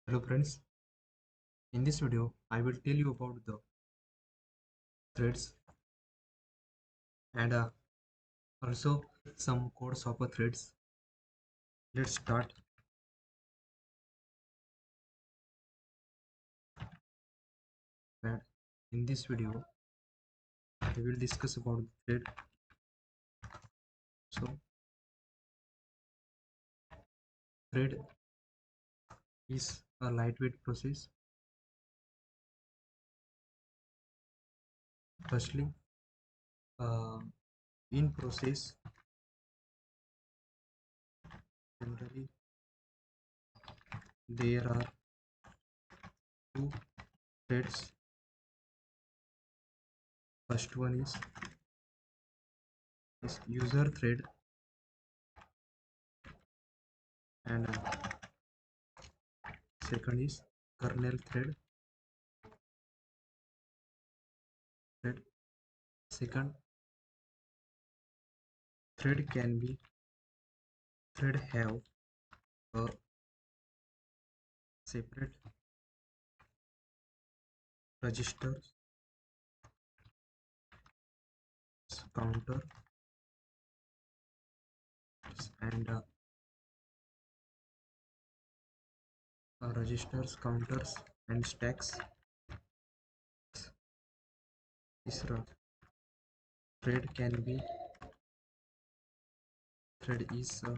Hello friends, in this video I will tell you about the threads and also some codes of a threads. Let's start that in this video we will discuss about the thread. So thread is a lightweight process. Firstly, uh, in process generally there are two threads. First one is user thread and second is kernel thread. Second thread have a separate register counter and registers counters and stacks. This thread can be thread is a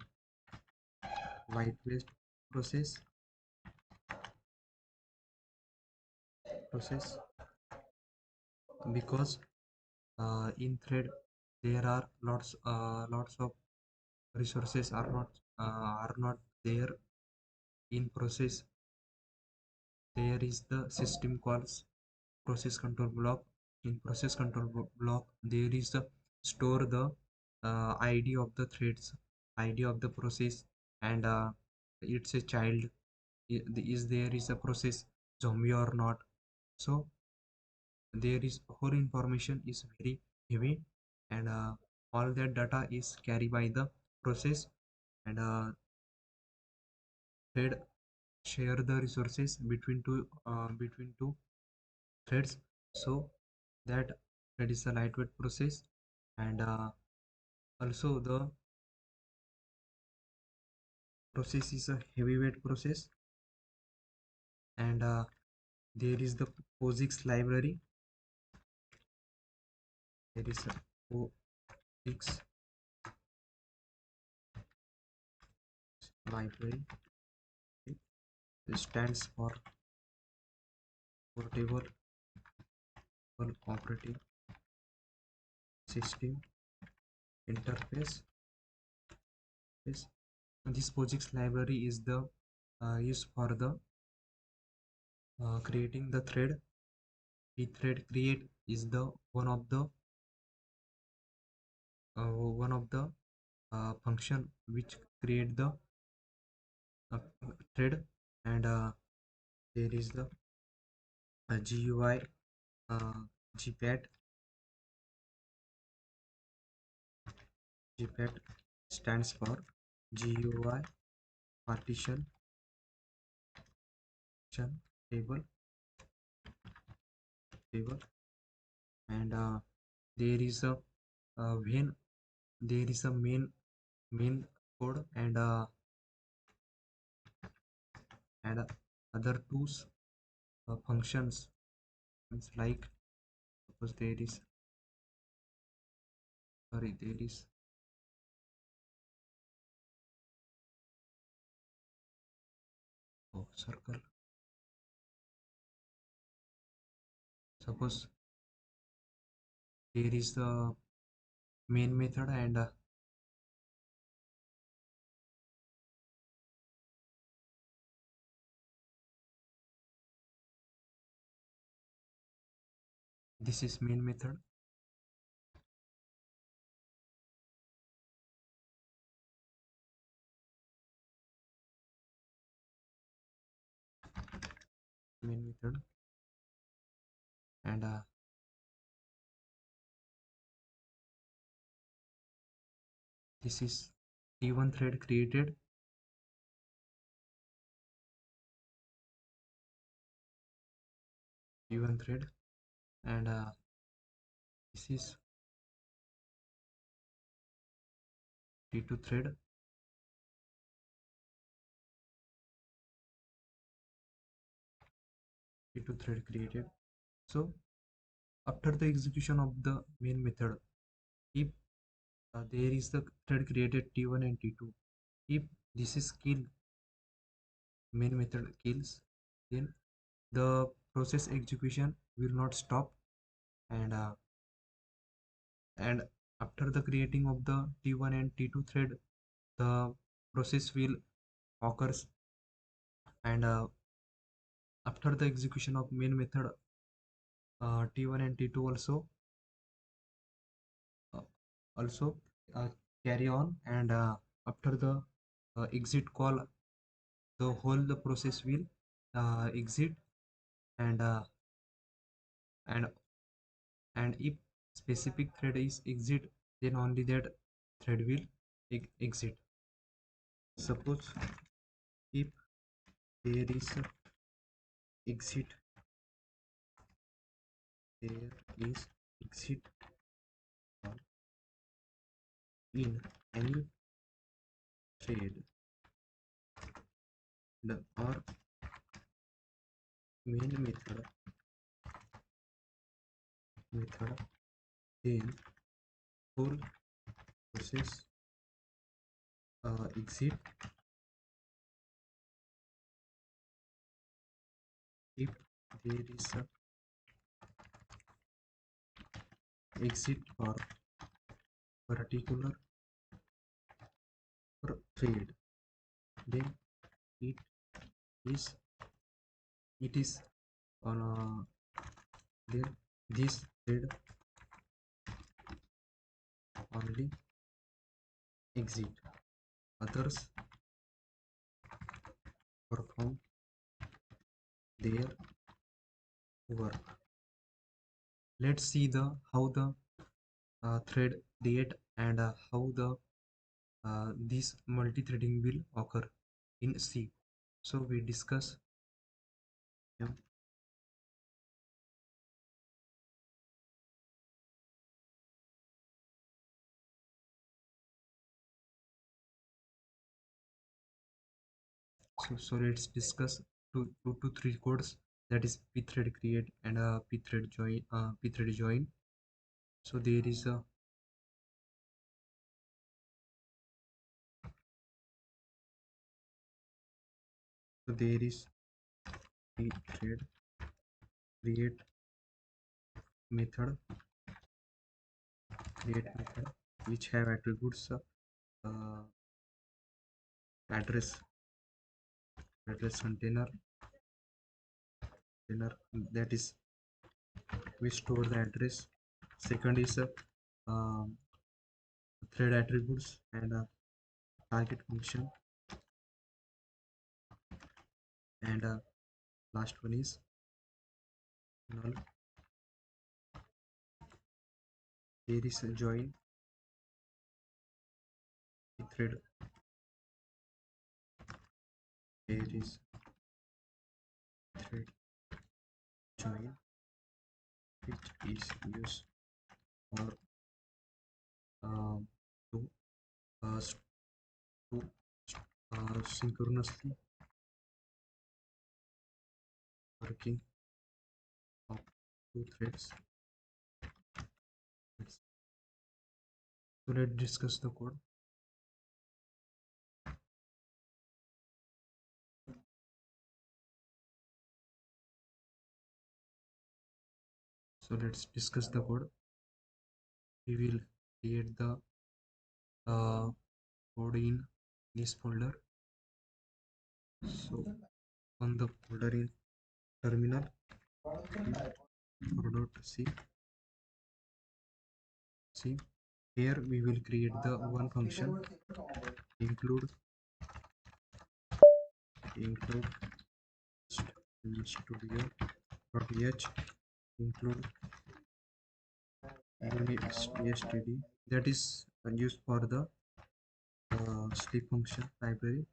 lightweight process because in thread there are lots of resources are not there. In process there is the system calls process control block. In process control block there is the store the id of the threads, id of the process, and it's a child. Is there is a process zombie or not? So there is whole information is very heavy, and all that data is carried by the process, and thread share the resources between two threads. So that is a lightweight process, and also the process is a heavyweight process, and there is the POSIX library. There is a POSIX library. It stands for portable operating system interface. This POSIX library is the used for the creating the thread. The thread create is the one of the function which create the uh, thread, and there is the GUI, GPAT. GPAT stands for GUI partition table table, and there is a when there is a main code, and other tools functions. It's like suppose there is there is circle. Suppose there is the main method, and this is main method, main method, and this is T1 thread created, T1 thread, and this is T2 thread. T2 thread created. So after the execution of the main method, if there is the thread created T1 and T2, if this is kill, main method kills, then the process execution will not stop, and after the creating of the T1 and T2 thread, the process will occurs, and after the execution of main method, T1 and T2 uh, also carry on, and after the exit call, the whole the process will exit, and and and if specific thread is exit, then only that thread will exit. Suppose if there is a exit, there is exit in any thread or main method, then whole process exit. If there is a exit for particular thread, then it is on then this thread only exit, others perform their work. Let's see the how the thread create, and how the this multi-threading will occur in C. So we discuss. Yeah. So let's discuss two to three codes, that is pthread create and pthread join. So there is a pthread create method which have attributes uh, address container, that is we store the address. Second is um, thread attributes and target function, and last one is null. There is a join thread, there is thread join, which is used for to uh, to synchronously working of two threads. So let's discuss the code. So let's discuss the code. We will create the code in this folder. So on the folder in terminal, c, here we will create the one function, include studio.h, include unistd, that is used for the sleep function library.